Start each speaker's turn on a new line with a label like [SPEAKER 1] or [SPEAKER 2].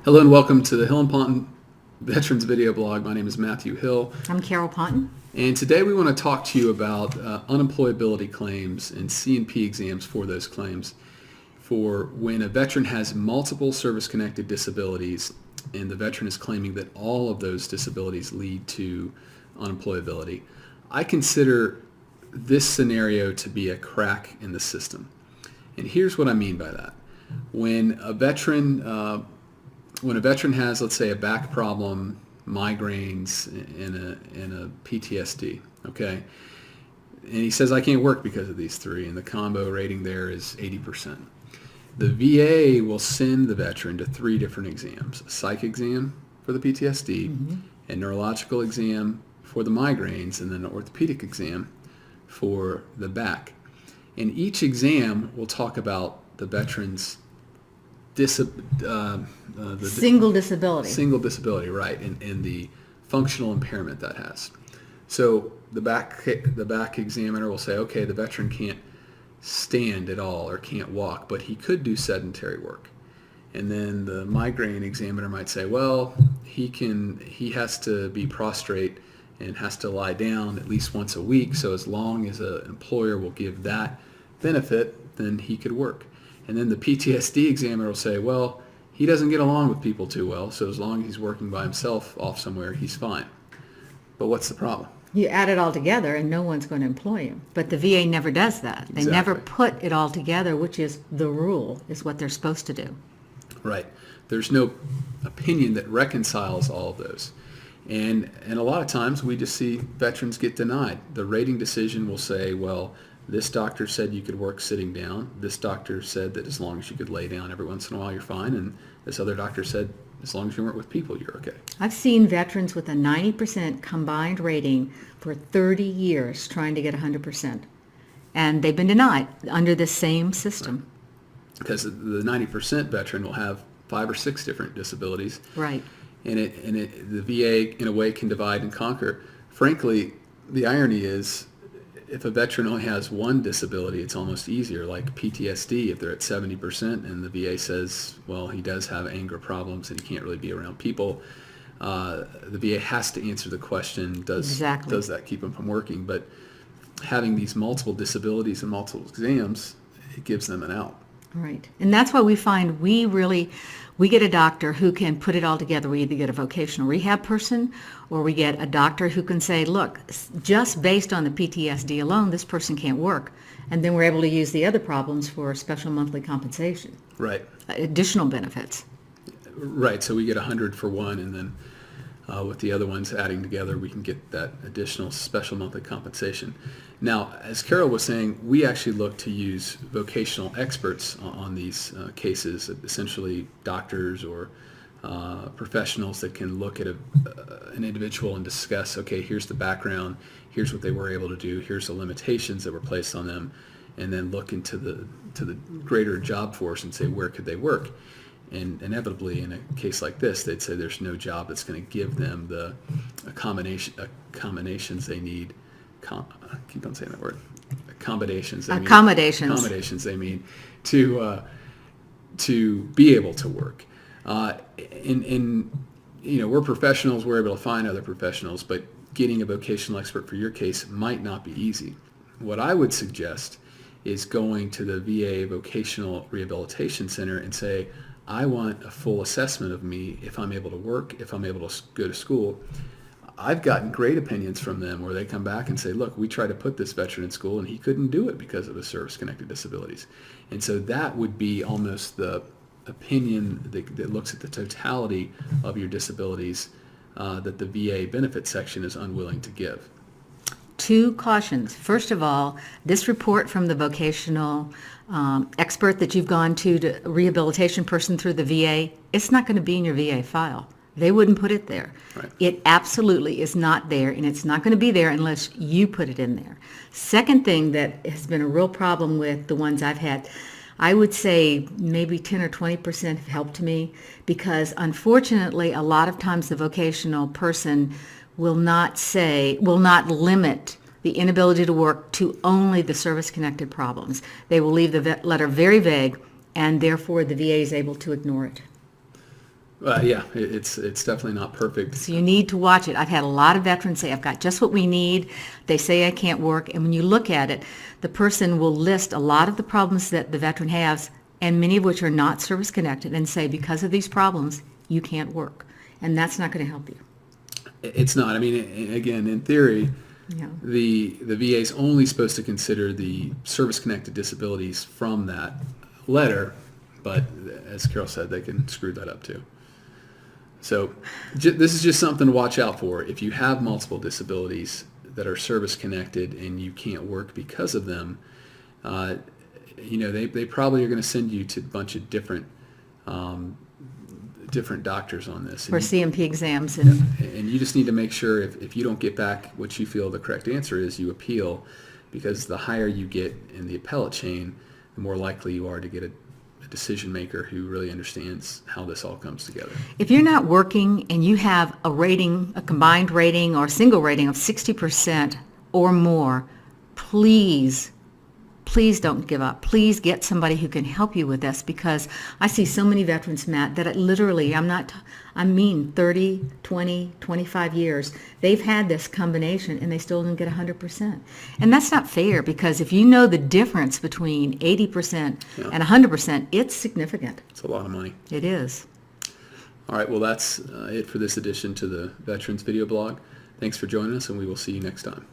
[SPEAKER 1] Hello and welcome to the Hill and Ponton Veterans Video Blog. My name is Matthew Hill.
[SPEAKER 2] I'm Carol Ponton.
[SPEAKER 1] And today we want to talk to you about unemployability claims and C&P exams for those claims for when a veteran has multiple service-connected disabilities and the veteran is claiming that all of those disabilities lead to unemployability. I consider this scenario to be a crack in the system. And here's what I mean by that. When a veteran has, let's say, a back problem, migraines, and a PTSD, okay, and he says, I can't work because of these three, and the combo rating there is 80%. The VA will send the veteran to three different exams: a psych exam for the PTSD, a neurological exam for the migraines, and then an orthopedic exam for the back. And each exam will talk about the veteran's
[SPEAKER 2] Single disability.
[SPEAKER 1] Single disability, right, and the functional impairment that has. So the back examiner will say, okay, the veteran can't stand at all or can't walk, but he could do sedentary work. And then the migraine examiner might say, well, he has to be prostrate and has to lie down at least once a week, so as long as an employer will give that benefit, then he could work. And then the PTSD examiner will say, well, he doesn't get along with people too well, so as long as he's working by himself off somewhere, he's fine. But what's the problem?
[SPEAKER 2] You add it all together and no one's going to employ him. But the VA never does that. They never put it all together, which is the rule, is what they're supposed to do.
[SPEAKER 1] Right. There's no opinion that reconciles all of those. And a lot of times we just see veterans get denied. The rating decision will say, well, this doctor said you could work sitting down. This doctor said that as long as you could lay down every once in a while, you're fine. And this other doctor said as long as you weren't with people, you're okay.
[SPEAKER 2] I've seen veterans with a 90% combined rating for 30 years trying to get 100%. And they've been denied under the same system.
[SPEAKER 1] Because the 90% veteran will have 5 or 6 different disabilities.
[SPEAKER 2] Right.
[SPEAKER 1] And the VA, in a way, can divide and conquer. Frankly, the irony is, if a veteran only has one disability, it's almost easier, like PTSD. If they're at 70% and the VA says, well, he does have anger problems and he can't really be around people, the VA has to answer the question, does that keep him from working? But having these multiple disabilities and multiple exams, it gives them an out.
[SPEAKER 2] Right. And that's why we find we get a doctor who can put it all together. We either get a vocational rehab person or we get a doctor who can say, look, just based on the PTSD alone, this person can't work. And then we're able to use the other problems for special monthly compensation.
[SPEAKER 1] Right.
[SPEAKER 2] Additional benefits.
[SPEAKER 1] Right. So we get 100 for one, and then with the other ones adding together, we can get that additional special monthly compensation. Now, as Carol was saying, we actually look to use vocational experts on these cases, essentially doctors or professionals that can look at an individual and discuss, okay, here's the background, here's what they were able to do, here's the limitations that were placed on them, and then look into the greater job force and say, where could they work? And inevitably, in a case like this, they'd say there's no job that's going to give them the accommodations they need. I keep on saying that word. Accommodations they need to be able to work. And we're professionals. We're able to find other professionals, but getting a vocational expert for your case might not be easy. What I would suggest is going to the VA Vocational Rehabilitation Center and say, I want a full assessment of me if I'm able to work, if I'm able to go to school. I've gotten great opinions from them where they come back and say, look, we tried to put this veteran in school and he couldn't do it because of his service-connected disabilities. And so that would be almost the opinion that looks at the totality of your disabilities that the VA benefit section is unwilling to give.
[SPEAKER 2] 2 cautions. First of all, this report from the vocational expert that you've gone to rehabilitation person through the VA, it's not going to be in your VA file. They wouldn't put it there.
[SPEAKER 1] Right.
[SPEAKER 2] It absolutely is not there, and it's not going to be there unless you put it in there. Second thing that has been a real problem with the ones I've had, I would say maybe 10 or 20% have helped me, because unfortunately a lot of times the vocational person will not limit the inability to work to only the service-connected problems. They will leave the letter very vague, and therefore the VA is able to ignore it.
[SPEAKER 1] Yeah, it's definitely not perfect.
[SPEAKER 2] So you need to watch it. I've had a lot of veterans say, I've got just what we need. They say I can't work. And when you look at it, the person will list a lot of the problems that the veteran has, and many of which are not service-connected, and say, because of these problems, you can't work. And that's not going to help you.
[SPEAKER 1] It's not. I mean, again, in theory,
[SPEAKER 2] Yeah.
[SPEAKER 1] the VA is only supposed to consider the service-connected disabilities from that letter, but as Carol said, they can screw that up too. So this is just something to watch out for. If you have multiple disabilities that are service-connected and you can't work because of them, they probably are going to send you to a bunch of different doctors on this.
[SPEAKER 2] For
[SPEAKER 1] And
[SPEAKER 2] CMP exams.
[SPEAKER 1] and you just need to make sure if you don't get back what you feel the correct answer is, you appeal, because the higher you get in the appellate chain, the more likely you are to get a decision maker who really understands how this all comes together.
[SPEAKER 2] If you're not working and you have a rating, a combined rating or a single rating of 60% or more, please don't give up. Please get somebody who can help you with this, because I see so many veterans, Matt, that literally, I mean 30, 20, 25 years, they've had this combination and they still don't get 100%. And that's not fair, because if you know the difference between 80% and 100%, it's significant.
[SPEAKER 1] It's a lot of money.
[SPEAKER 2] It is.
[SPEAKER 1] All right, well, that's it for this edition to the Veterans Video Blog. Thanks for joining us, and we will see you next time.